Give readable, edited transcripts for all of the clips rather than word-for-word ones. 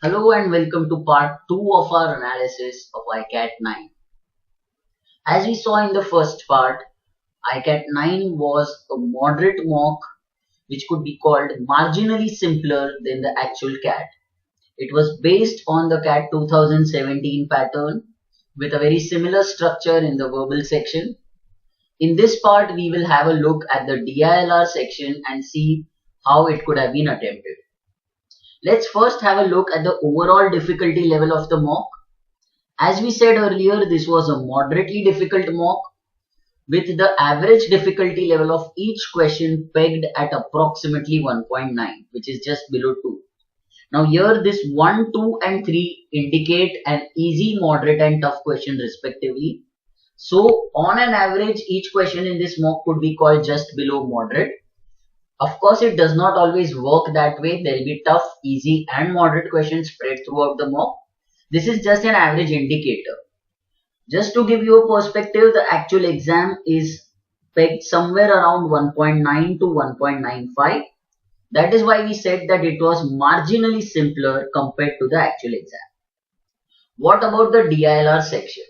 Hello and welcome to part 2 of our analysis of iCAT9. As we saw in the first part, iCAT9 was a moderate mock which could be called marginally simpler than the actual CAT. It was based on the CAT 2017 pattern with a very similar structure in the verbal section. In this part, we will have a look at the DILR section and see how it could have been attempted. Let's first have a look at the overall difficulty level of the mock. As we said earlier, this was a moderately difficult mock with the average difficulty level of each question pegged at approximately 1.9, which is just below 2. Now here this 1, 2 and 3 indicate an easy, moderate and tough question respectively. So on an average, each question in this mock could be called just below moderate. Of course, it does not always work that way. There will be tough, easy and moderate questions spread throughout the mock. This is just an average indicator. Just to give you a perspective, the actual exam is pegged somewhere around 1.9 to 1.95. That is why we said that it was marginally simpler compared to the actual exam. What about the DILR section?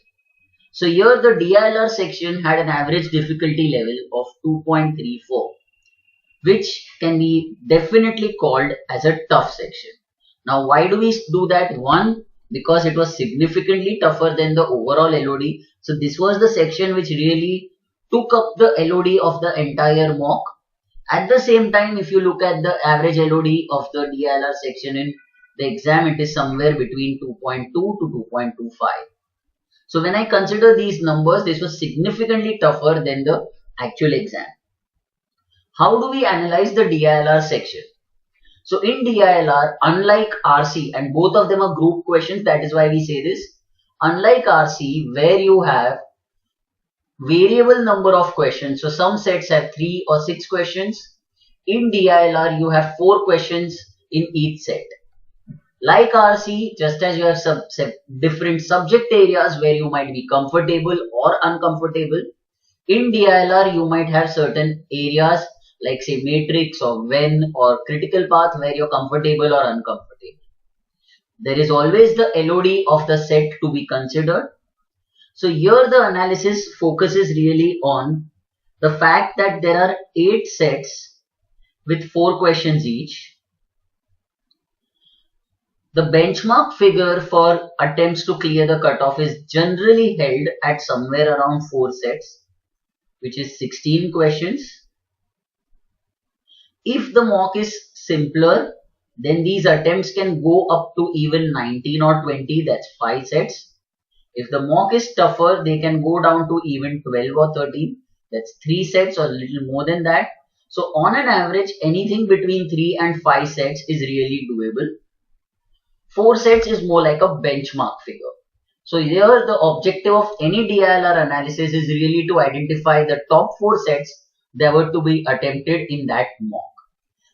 So here the DILR section had an average difficulty level of 2.34. which can be definitely called as a tough section. Now, why do we do that? One, because it was significantly tougher than the overall LOD. So this was the section which really took up the LOD of the entire mock. At the same time, if you look at the average LOD of the DILR section in the exam, it is somewhere between 2.2 to 2.25. So when I consider these numbers, this was significantly tougher than the actual exam. How do we analyze the DILR section? So in DILR, unlike RC, and both of them are group questions, that is why we say this. Unlike RC, where you have variable number of questions, so some sets have 3 or 6 questions. In DILR, you have 4 questions in each set. Like RC, just as you have different subject areas where you might be comfortable or uncomfortable, in DILR, you might have certain areas like say matrix or Venn or critical path where you're comfortable or uncomfortable. There is always the LOD of the set to be considered. So here the analysis focuses really on the fact that there are 8 sets with 4 questions each. The benchmark figure for attempts to clear the cutoff is generally held at somewhere around 4 sets, which is 16 questions. If the mock is simpler, then these attempts can go up to even 19 or 20, that's 5 sets. If the mock is tougher, they can go down to even 12 or 13, that's 3 sets or a little more than that. So on an average, anything between 3 and 5 sets is really doable. 4 sets is more like a benchmark figure. So here the objective of any DILR analysis is really to identify the top 4 sets that were to be attempted in that mock.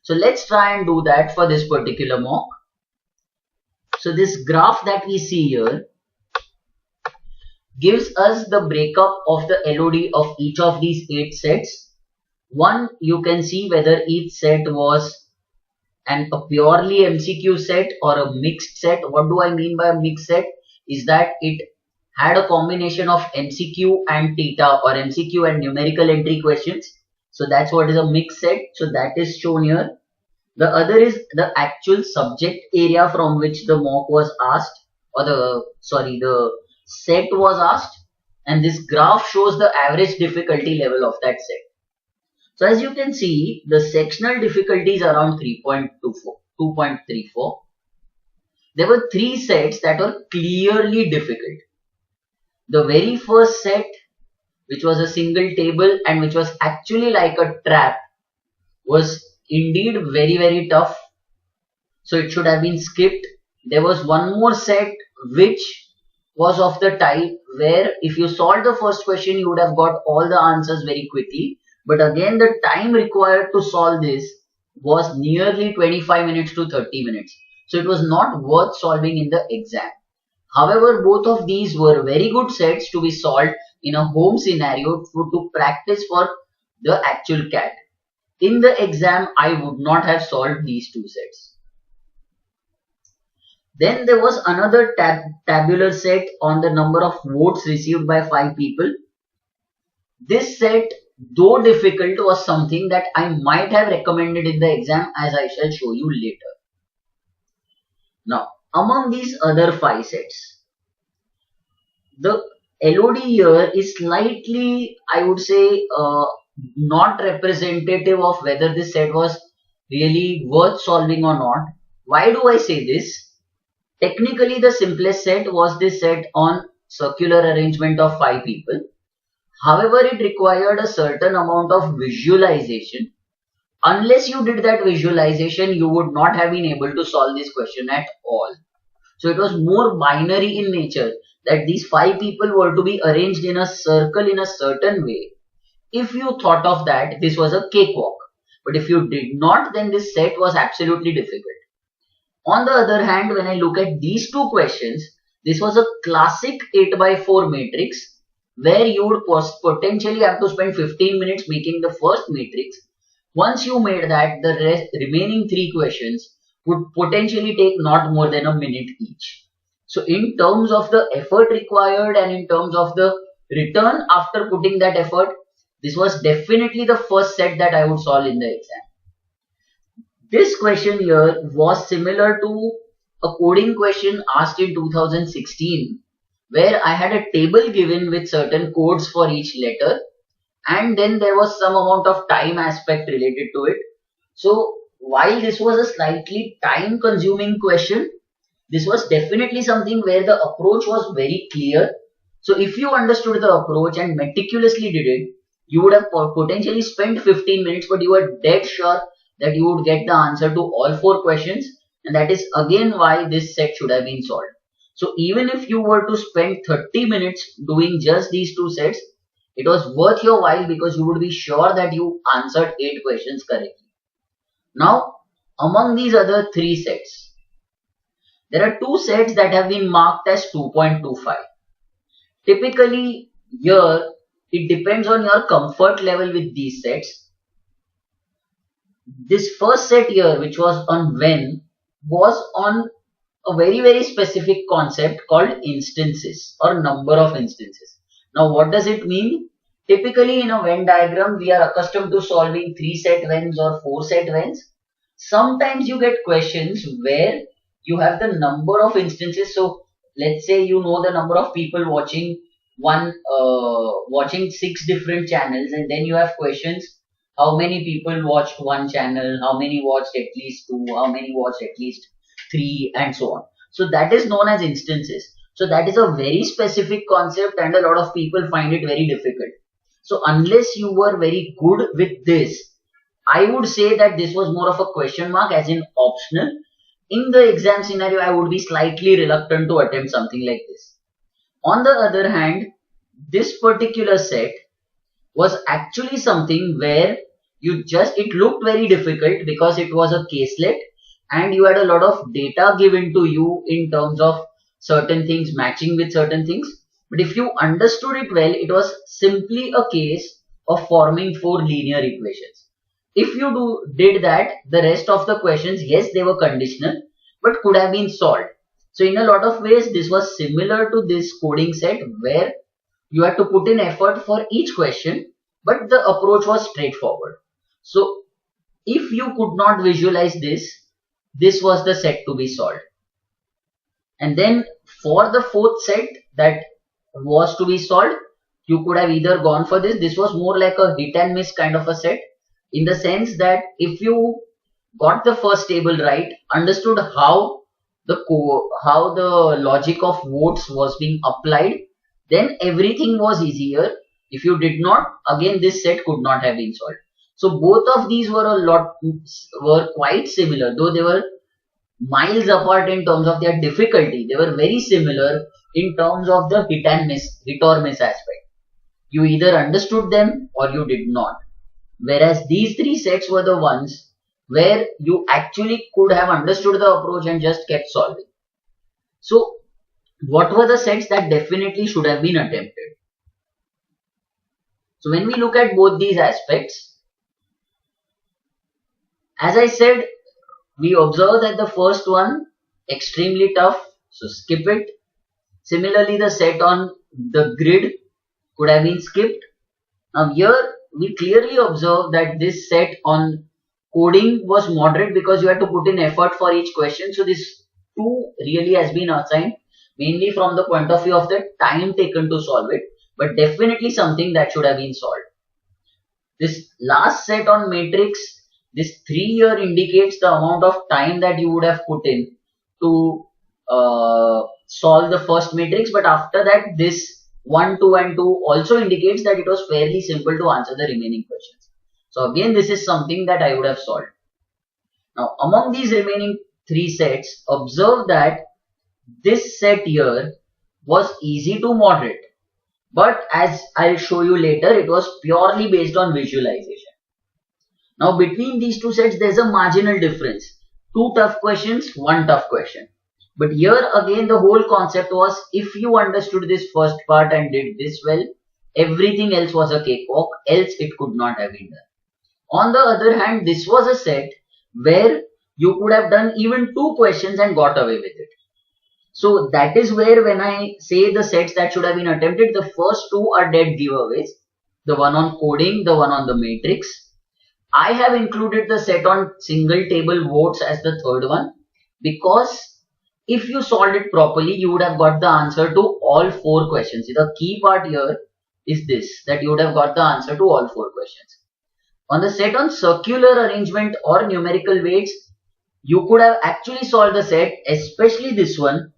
So let's try and do that for this particular mock. So this graph that we see here gives us the breakup of the LOD of each of these 8 sets. One, you can see whether each set was a purely MCQ set or a mixed set. What do I mean by a mixed set? Is that it had a combination of MCQ and theta or MCQ and numerical entry questions. So that's what is a mixed set. So that is shown here. The other is the actual subject area from which the mock was asked, or the set was asked. And this graph shows the average difficulty level of that set. So as you can see, the sectional difficulty is around 2.34. There were 3 sets that were clearly difficult. The very first set, which was a single table and which was actually like a trap, was indeed very, very tough. So it should have been skipped. There was one more set which was of the type where if you solved the first question, you would have got all the answers very quickly. But again, the time required to solve this was nearly 25 minutes to 30 minutes. So it was not worth solving in the exam. However, both of these were very good sets to be solved in a home scenario to practice for the actual CAT. In the exam, I would not have solved these 2 sets. Then there was another tabular set on the number of votes received by 5 people. This set, though difficult, was something that I might have recommended in the exam, as I shall show you later. Now, among these other 5 sets, the LOD here is slightly, I would say, not representative of whether this set was really worth solving or not. Why do I say this? Technically, the simplest set was this set on circular arrangement of 5 people. However, it required a certain amount of visualization. Unless you did that visualization, you would not have been able to solve this question at all. So it was more binary in nature, that these 5 people were to be arranged in a circle in a certain way. If you thought of that, this was a cakewalk. But if you did not, then this set was absolutely difficult. On the other hand, when I look at these two questions, this was a classic 8 by 4 matrix, where you would potentially have to spend 15 minutes making the first matrix. Once you made that, the remaining 3 questions would potentially take not more than a minute each. So in terms of the effort required and in terms of the return after putting that effort, this was definitely the first set that I would solve in the exam. This question here was similar to a coding question asked in 2016, where I had a table given with certain codes for each letter, and then there was some amount of time aspect related to it. So while this was a slightly time consuming question, this was definitely something where the approach was very clear. So if you understood the approach and meticulously did it, you would have potentially spent 15 minutes, but you were dead sure that you would get the answer to all 4 questions, and that is again why this set should have been solved. So even if you were to spend 30 minutes doing just these 2 sets, it was worth your while because you would be sure that you answered 8 questions correctly. Now, among these other 3 sets, there are 2 sets that have been marked as 2.25. Typically, here, it depends on your comfort level with these sets. This first set here, which was on when, was on a very specific concept called instances or number of instances. Now, what does it mean? Typically, in a Venn diagram, we are accustomed to solving 3 set Venns or 4 set Venns. Sometimes you get questions where you have the number of instances. So, let's say you know the number of people watching watching 6 different channels, and then you have questions: how many people watched one channel, how many watched at least 2, how many watched at least 3, and so on. So that is known as instances. So that is a very specific concept, and a lot of people find it very difficult. So unless you were very good with this, I would say that this was more of a question mark, as in optional. In the exam scenario, I would be slightly reluctant to attempt something like this. On the other hand, this particular set was actually something where it looked very difficult because it was a caselet and you had a lot of data given to you in terms of certain things matching with certain things. But if you understood it well, it was simply a case of forming 4 linear equations. If you did that, the rest of the questions, yes, they were conditional, but could have been solved. So in a lot of ways, this was similar to this coding set where you had to put in effort for each question, but the approach was straightforward. So if you could not visualize this was the set to be solved. And then for the 4th set that was to be solved, you could have either gone for this. This was more like a hit and miss kind of a set, in the sense that if you got the first table right, understood how the logic of votes was being applied, then everything was easier. If you did not, again this set could not have been solved. So both of these were quite similar, though they were miles apart in terms of their difficulty. They were very similar in terms of the hit or miss aspect. You either understood them or you did not. Whereas these 3 sets were the ones where you actually could have understood the approach and just kept solving. So what were the sets that definitely should have been attempted? So when we look at both these aspects, as I said, we observe that the first one extremely tough, so skip it. Similarly, the set on the grid could have been skipped. Now here we clearly observe that this set on coding was moderate because you had to put in effort for each question. So this 2 really has been assigned mainly from the point of view of the time taken to solve it, but definitely something that should have been solved. This last set on matrix, this 3-year indicates the amount of time that you would have put in to solve the first matrix, but after that this 1, 2 and 2 also indicates that it was fairly simple to answer the remaining questions. So again, this is something that I would have solved. Now among these remaining 3 sets, observe that this set here was easy to moderate. But as I'll show you later, it was purely based on visualization. Now between these 2 sets, there's a marginal difference. 2 tough questions, 1 tough question. But here again, the whole concept was if you understood this first part and did this well, everything else was a cakewalk, else it could not have been done. On the other hand, this was a set where you could have done even 2 questions and got away with it. So that is where when I say the sets that should have been attempted, the first 2 are dead giveaways. The one on coding, the one on the matrix. I have included the set on single table votes as the third one because if you solved it properly, you would have got the answer to all 4 questions. The key part here is this, that you would have got the answer to all 4 questions. On the set on circular arrangement or numerical weights, you could have actually solved the set, especially this one,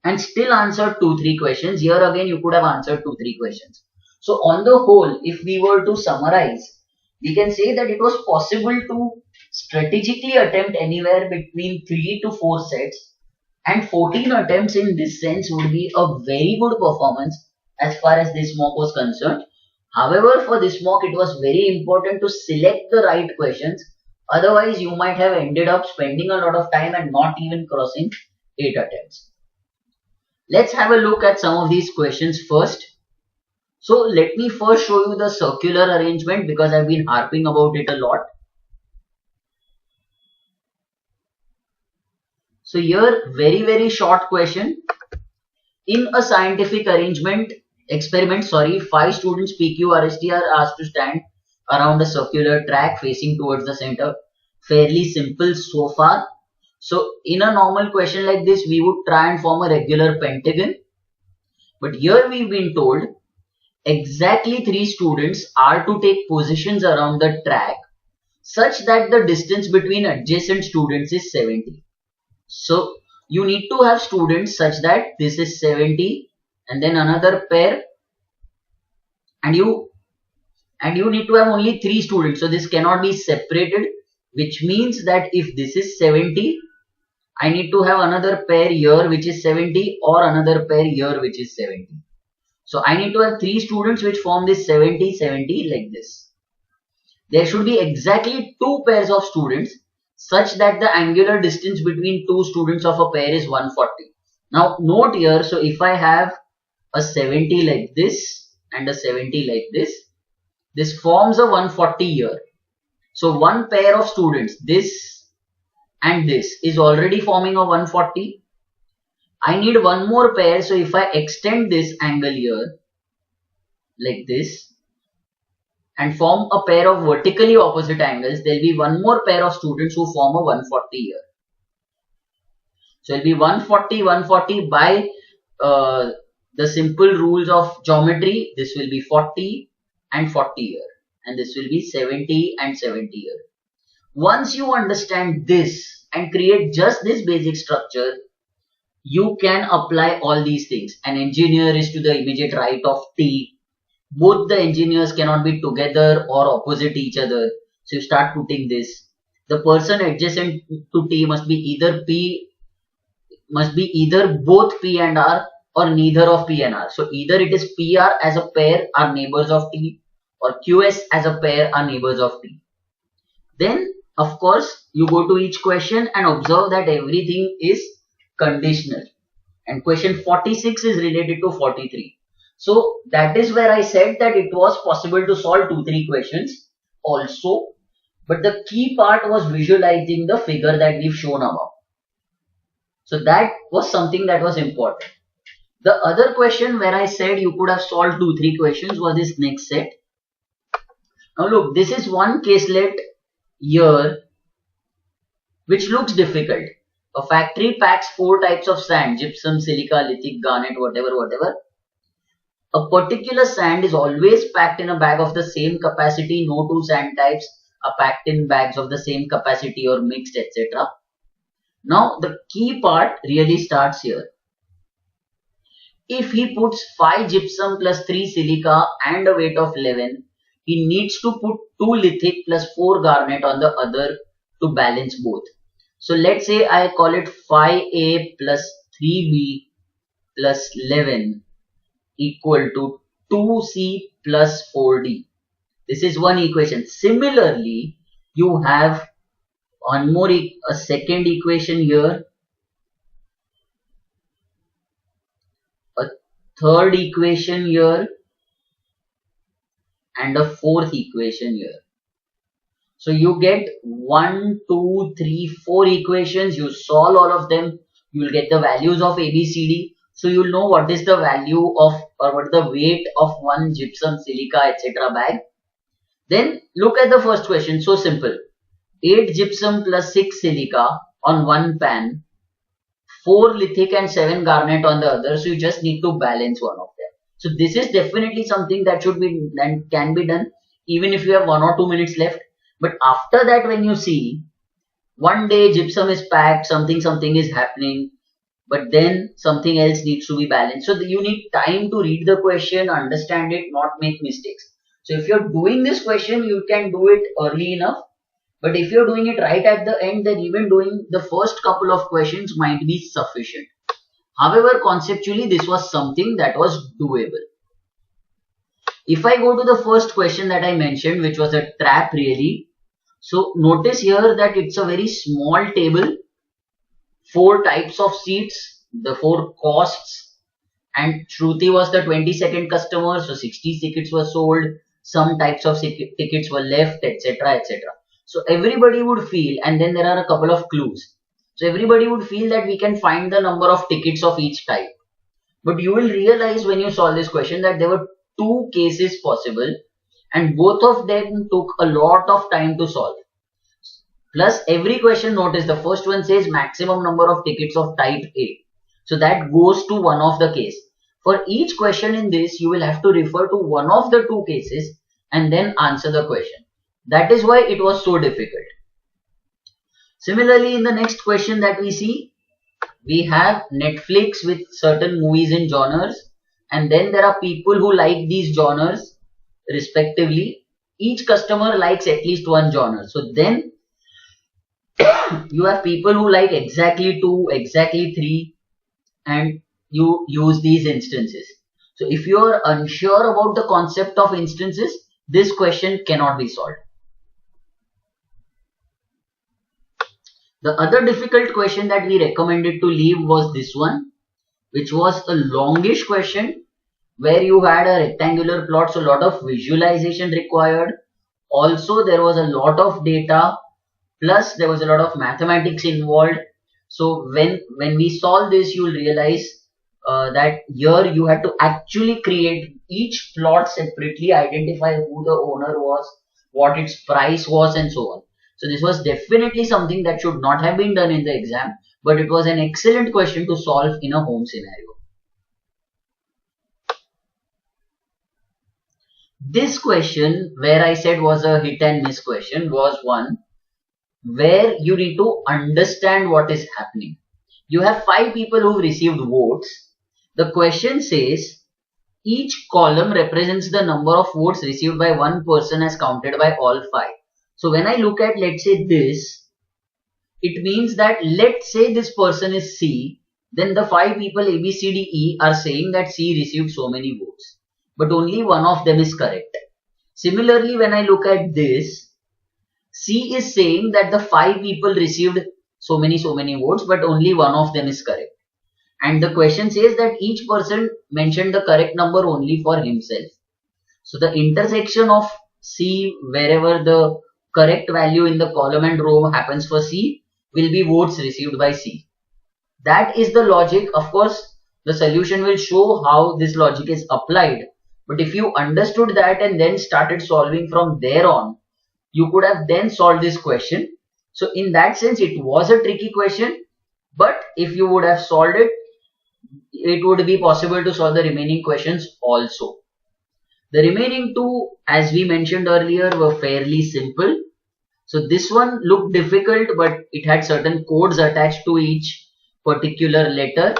and still answered 2-3 questions. Here again you could have answered 2-3 questions. So on the whole, if we were to summarize, we can say that it was possible to strategically attempt anywhere between 3 to 4 sets, and 14 attempts in this sense would be a very good performance as far as this mock was concerned. However, for this mock it was very important to select the right questions, otherwise you might have ended up spending a lot of time and not even crossing 8 attempts. Let's have a look at some of these questions first. So let me first show you the circular arrangement because I've been harping about it a lot. So here, very short question. In a scientific experiment, 5 students PQRST are asked to stand around a circular track facing towards the center. Fairly simple so far. So in a normal question like this, we would try and form a regular pentagon. But here we've been told exactly 3 students are to take positions around the track such that the distance between adjacent students is 70. So you need to have students such that this is 70 and then another pair, and you need to have only 3 students. So this cannot be separated, which means that if this is 70, I need to have another pair here which is 70 or another pair here which is 70. So I need to have 3 students which form this 70, 70 like this. There should be exactly 2 pairs of students such that the angular distance between 2 students of a pair is 140. Now note here, so if I have a 70 like this and a 70 like this forms a 140 here. So one pair of students, this and this, is already forming a 140. I need one more pair, so if I extend this angle here like this and form a pair of vertically opposite angles, there will be one more pair of students who form a 140 here. So it will be 140, 140 by the simple rules of geometry. This will be 40 and 40 here, and this will be 70 and 70 here. Once you understand this and create just this basic structure, you can apply all these things. An engineer is to the immediate right of T. Both the engineers cannot be together or opposite each other. So you start putting this. The person adjacent to T must be either both P and R or neither of P and R. So either it is PR as a pair are neighbors of T, or QS as a pair are neighbors of T. Then of course you go to each question and observe that everything is conditional, and question 46 is related to 43. So that is where I said that it was possible to solve 2-3 questions also, but the key part was visualizing the figure that we've shown above. So that was something that was important. The other question where I said you could have solved 2-3 questions was this next set. Now look, this is one caselet here which looks difficult. A factory packs 4 types of sand: gypsum, silica, lithic, garnet, whatever. A particular sand is always packed in a bag of the same capacity. No 2 sand types are packed in bags of the same capacity or mixed, etc. Now the key part really starts here. If he puts 5 gypsum plus 3 silica and a weight of 11, he needs to put 2 lithic plus 4 garnet on the other to balance both. So let's say I call it 5A plus 3B plus 11 equal to 2C plus 4D. This is one equation. Similarly, you have one more, a second equation here, a third equation here, and a fourth equation here. So you get 1, 2, 3, 4 equations. You solve all of them. You will get the values of A, B, C, D. So you will know what is the value of, or what is the weight of one gypsum, silica, etc. bag. Then look at the first question. So simple. 8 gypsum plus 6 silica on one pan, 4 lithic and 7 garnet on the other. So you just need to balance one of them. So this is definitely something that should be and can be done even if you have 1 or 2 minutes left. But after that, when you see one day gypsum is packed, something is happening, but then something else needs to be balanced. So you need time to read the question, understand it, not make mistakes. So if you're doing this question, you can do it early enough. But if you're doing it right at the end, then even doing the first couple of questions might be sufficient. However, conceptually, this was something that was doable. If I go to the first question that I mentioned, which was a trap really. So notice here that it's a very small table. 4 types of seats, the 4 costs, and Shruti was the 22nd customer, so 60 tickets were sold, some types of tickets were left, etc, etc. So everybody would feel, and then there are a couple of clues. So everybody would feel that we can find the number of tickets of each type. But you will realize when you solve this question that there were 2 cases possible, and both of them took a lot of time to solve. Plus every question, notice the first one says maximum number of tickets of type A. So that goes to one of the case. For each question in this, you will have to refer to one of the 2 cases and then answer the question. That is why it was so difficult. Similarly, in the next question that we see, we have Netflix with certain movies in genres, and then there are people who like these genres respectively. Each customer likes at least one genre. So then you have people who like exactly 2, exactly 3, and you use these instances. So if you are unsure about the concept of instances, this question cannot be solved. The other difficult question that we recommended to leave was this one, which was a longish question where you had a rectangular plot, so a lot of visualization required. Also, there was a lot of data, plus there was a lot of mathematics involved. So when we solve this, you will realize that here you had to actually create each plot separately, identify who the owner was, what its price was, and so on. So this was definitely something that should not have been done in the exam, but it was an excellent question to solve in a home scenario. This question, where I said was a hit and miss question, was one where you need to understand what is happening. You have 5 people who received votes. The question says each column represents the number of votes received by one person as counted by all 5. So when I look at, let's say this, it means that let's say this person is C, then the 5 people A, B, C, D, E are saying that C received so many votes, but only one of them is correct. Similarly, when I look at this, C is saying that the 5 people received so many votes, but only one of them is correct. And the question says that each person mentioned the correct number only for himself. So the intersection of C, wherever the correct value in the column and row happens for C, will be votes received by C. That is the logic. Of course, the solution will show how this logic is applied. But if you understood that and then started solving from there on, you could have then solved this question. So in that sense, it was a tricky question. But if you would have solved it, it would be possible to solve the remaining questions also. The remaining two, as we mentioned earlier, were fairly simple. So this one looked difficult, but it had certain codes attached to each particular letter,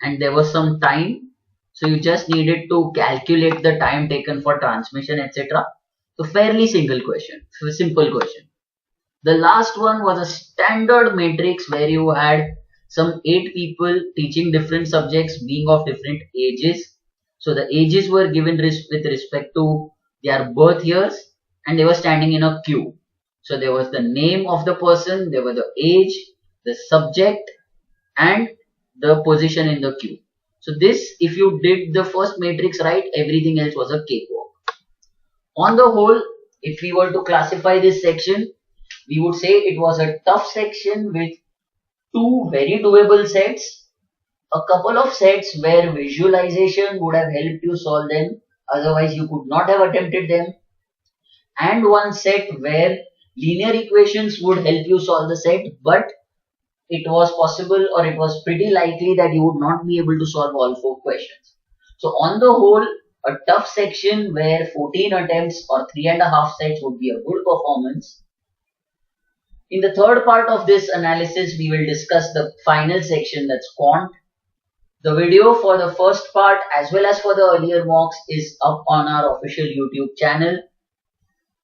and there was some time. So you just needed to calculate the time taken for transmission, etc. So fairly simple question. The last one was a standard matrix where you had some 8 people teaching different subjects being of different ages. So the ages were given with respect to their birth years, and they were standing in a queue. So there was the name of the person, there were the age, the subject, and the position in the queue. So this, if you did the first matrix right, everything else was a cakewalk. On the whole, if we were to classify this section, we would say it was a tough section with 2 very doable sets, a couple of sets where visualization would have helped you solve them, otherwise you could not have attempted them, and 1 set where linear equations would help you solve the set, but it was possible or it was pretty likely that you would not be able to solve all 4 questions. So on the whole, a tough section where 14 attempts or 3.5 sets would be a good performance. In the third part of this analysis, we will discuss the final section, that's quant. The video for the first part as well as for the earlier mocks is up on our official YouTube channel.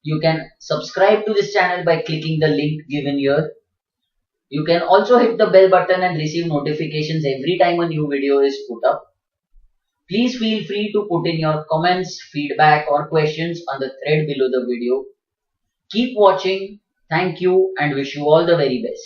You can subscribe to this channel by clicking the link given here. You can also hit the bell button and receive notifications every time a new video is put up. Please feel free to put in your comments, feedback or questions on the thread below the video. Keep watching. Thank you and wish you all the very best.